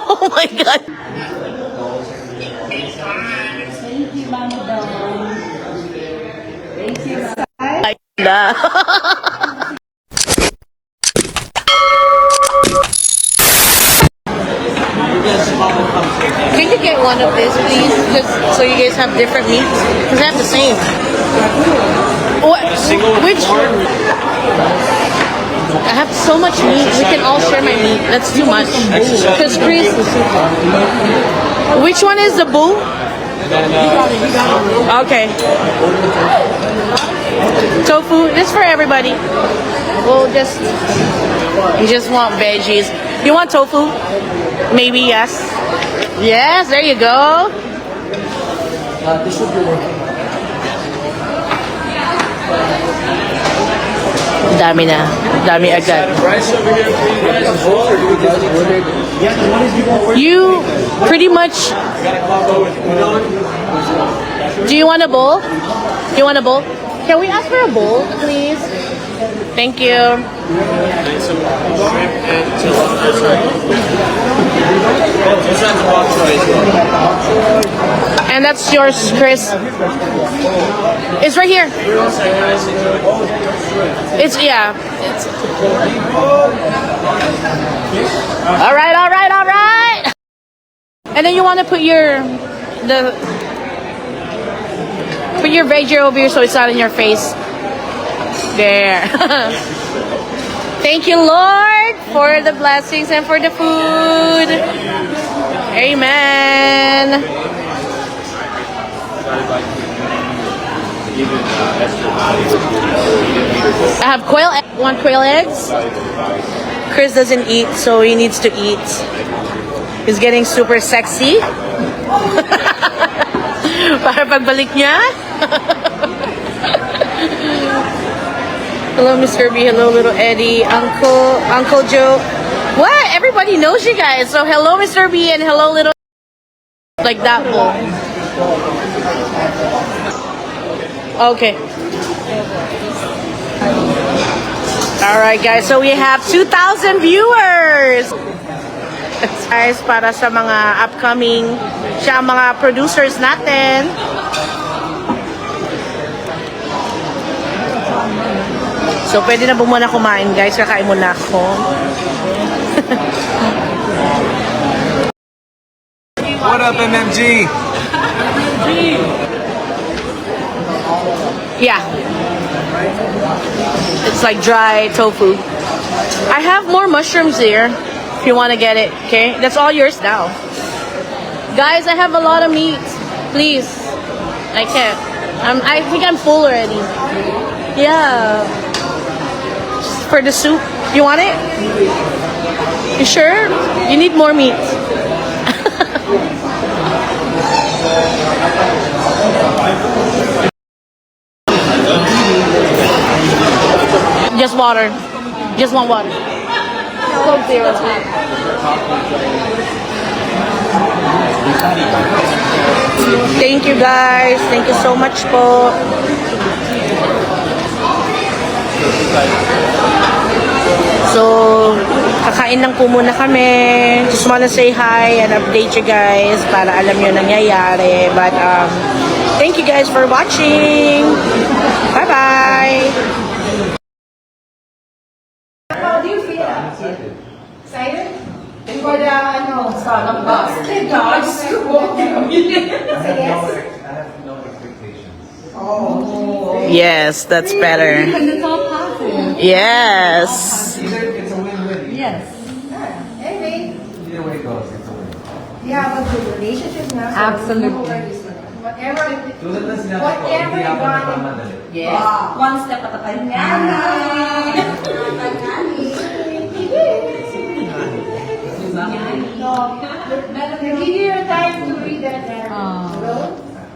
Oh my God. Thank you, Mama Dawn. Thank you, Can you get one of these, please? Just so you guys have different meats? Because I have the same. What? Which? I have so much meat. We can all share my meat. That's too much. Because Chris... Which one is the bull? Okay. Tofu. This for everybody. We'll just... You just want veggies. You want tofu? Maybe yes. Yes, there you go. This should be working. Dami na. Dami agad. You pretty much... Do you want a bowl? Do you want a bowl? Can we ask for a bowl, please? Thank you. And that's yours, Chris. It's right here. It's, yeah. It's... All right, all right, all right. And then you want to put your veggie over here so it's not in your face. There. Thank you, Lord, for the blessings and for the food. Amen. I have want quail eggs. Chris doesn't eat, so he needs to eat. He's getting super sexy. Para pagbalik niya. Hello, Mr. B. Hello, little Eddie. Uncle Joe. What? Everybody knows you guys. So hello, Mr. B, and hello, little... Like that bowl. Okay. Alright, guys. So we have 2,000 viewers. Guys, para sa mga upcoming, siya ang mga producers natin. So, pwede na muna kumain, guys. Kakain muna ako. What up, MMG? Yeah. It's like dry tofu. I have more mushrooms here if you want to get it, okay? That's all yours now. Guys, I have a lot of meat. Please. I can't. I think I'm full already. Yeah. For the soup. You want it? You sure? You need more meat. Just water. Just want water. Coke Zero. Thank you, guys. Thank you so much po. So, kakain lang po muna kami. Just wanna say hi and update you guys para alam nyo nangyayari. But, thank you guys for watching. Bye-bye! How do you feel? Excited? For the, startup box. The dogs. Yes? Oh. Yes, that's better. The top half. Yes. It's a win-win. Yes. Anyway, Either way it goes, it's a win. yeah, but the relationship now. Absolutely. Whatever Tulad na sinabi ko, whatever hindi you ako got. nagmamadali. Yes. One step at a time. Give you your time to read that letter.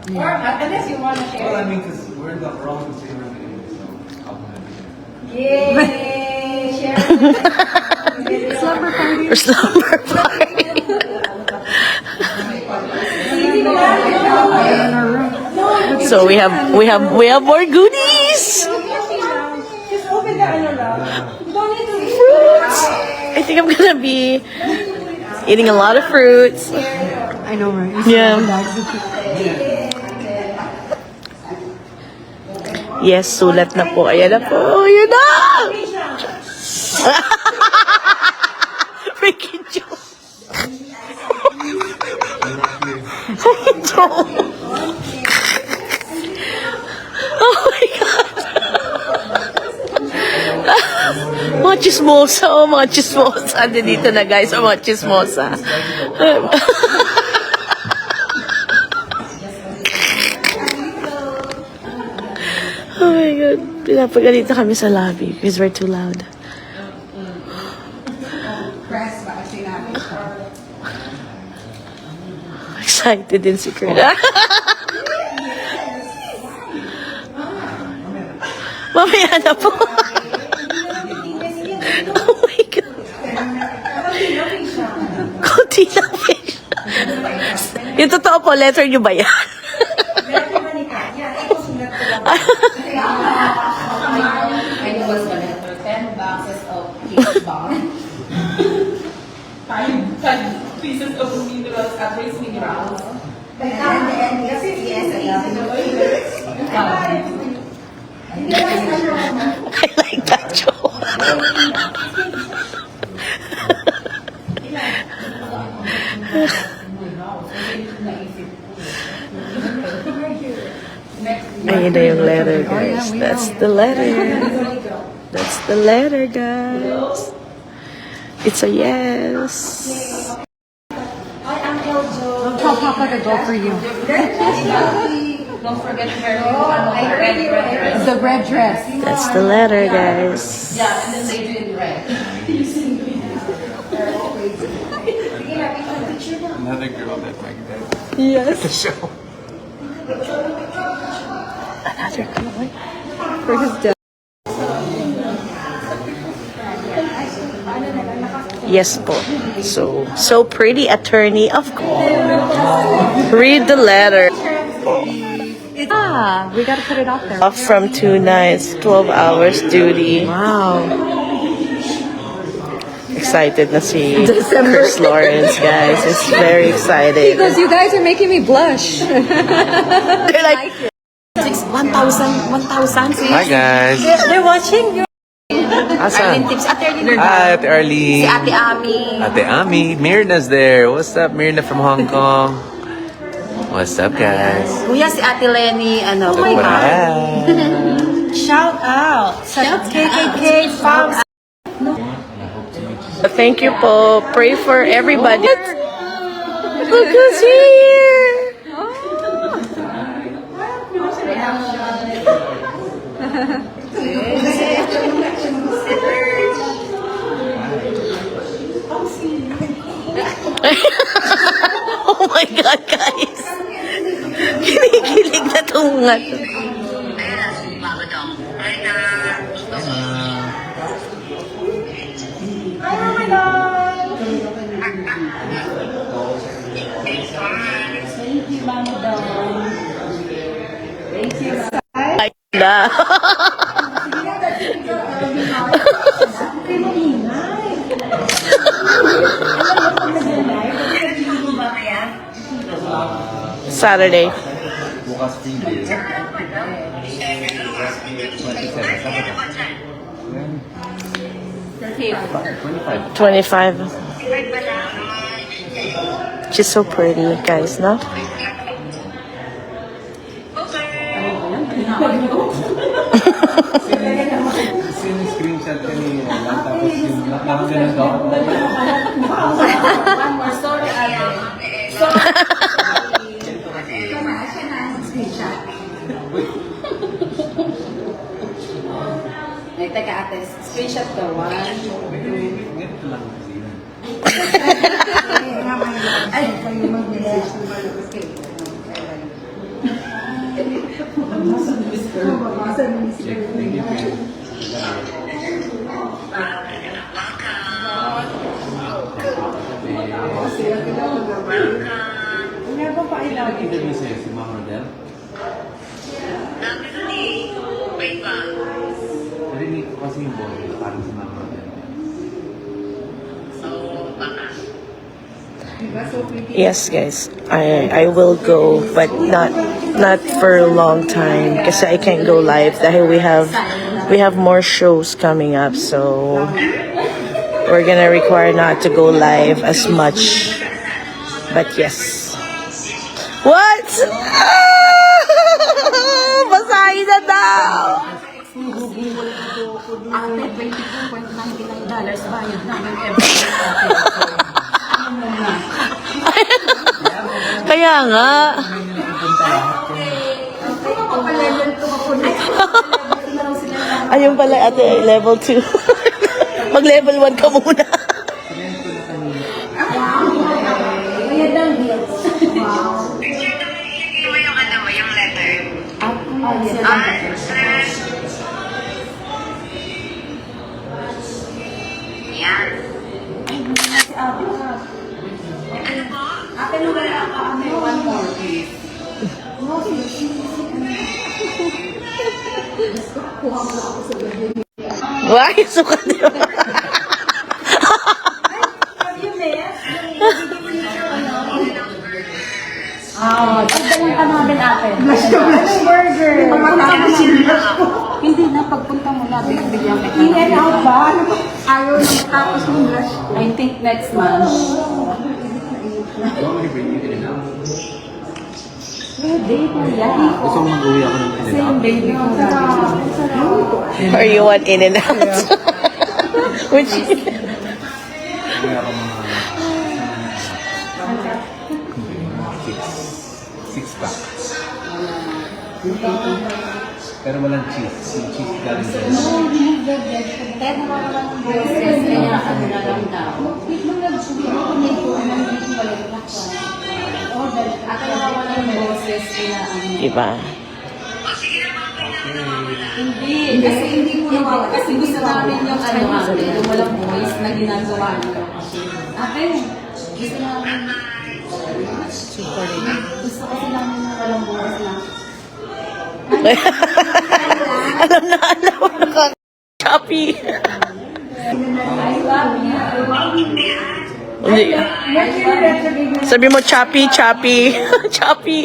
Or unless you want to share. Well, I mean, because we're in the wrong consumer anyway, so I'll put it. Yay! Share it. Slumber party. Or slumber party. So we have more goodies. Just open the ano lang. You don't need to read. Fruits. I think I'm gonna be eating a lot of fruits. I know, right? Yeah. Yes, sulat na po. Ayan na po. Ayan na! Freaking joke. Joke. Oh my God. Mga chismosa, oh, mga chismosa. Andito na guys, oh, mga chismosa. Oh my God. Pinapagalita kami sa lobby because we're too loud. Excited din si Kurt. Mamaya na po. Oh my God. Kunti lang fish. Yung totoo po, letter nyo ba yan? I was gonna 10 boxes of cake bomb. 5 pieces of minerals at least minerals. And yes, I like that joke. Ayun na yung letter, guys. That's the letter. That's the letter, guys. It's a yes. I'll tell Papa to go for you. Don't forget her red dress. The red dress. That's the letter, guys. Yeah, and then they do it red. Another girl that like that. Yes. The show. Another color. For his dad. Yes po. So pretty, attorney, of course. Read the letter. We gotta put it out there. Off from 2 nights, 12 hours duty. Wow. Excited na si Chris Lawrence, guys. It's very excited. Because you guys are making me blush. They're like, 1,000. Hi guys. They're watching you. Asan? Tips. Ate Hi, Ate Arlie. Ate Ami. Ate Ami. Mirna's there. What's up, Mirna from Hong Kong? What's up, guys? Kuya si Ate Lenny. Ano? Oh my God. Shout out. Shout KKK Fox. thank you po. Pray for everybody. Look who's here. Oh my God, guys. Kinikilig na itong mga to. Ay, na. Saturday. Bukas free day. 25. She's so pretty, guys, no? Sino screenshot kanina lang tapos yung nakaganan daw. One more story, ate. Teka, ate. Screenshot ka. 1, 2. Ganito lang kasi yun. Ay, kayo mag-message naman. Okay. Thank you, friend. Never pa ilang. Interview sa'yo si Ma'am Rodel. Narinig ko kasi yung boses, parang si Ma'am Rodel. Yes, guys. I will go, but not for a long time kasi I can't go live dahil we have more shows coming up, so we're gonna require not to go live as much. But yes. What? Basahin na daw! Ate, $22.99 bayad namin every month. Ano muna? Kaya nga. Ayun pala ate, level 2. Mag level 1 ka muna. Bayad ng bills. Wow. Yung letter. Yan. Si Ate ha. Ate, wala ka. Ate, one more, please. Kuha mo ako sa gabi. Why? Suka niyo. Have you met? Pagdalang ka namin ate. Blush to blush burger. Hindi na, pagpunta mo na, bigyan kita. In and out ba? Ayaw na matapos ng blush. I think next month. Day ko yan. Gusto kong mag-uwi ako ng Kasi yung baby ko namin. Or you want in and out? Which Uwi ako mga... 6 pack. Pero walang cheese. Yung cheese galing sa... Kaya naman walang braces, kaya ano na lang daw. Ate naman walang boses, kaya ano. diba? Hindi, kasi hindi mo naman, kasi gusto namin yung ano ate, yung walang voice na ginagawa niyo. Ate, gusto namin, gusto kasi namin yung walang voice na. Alam na. Choppy. Hindi. Sabi mo choppy. Choppy.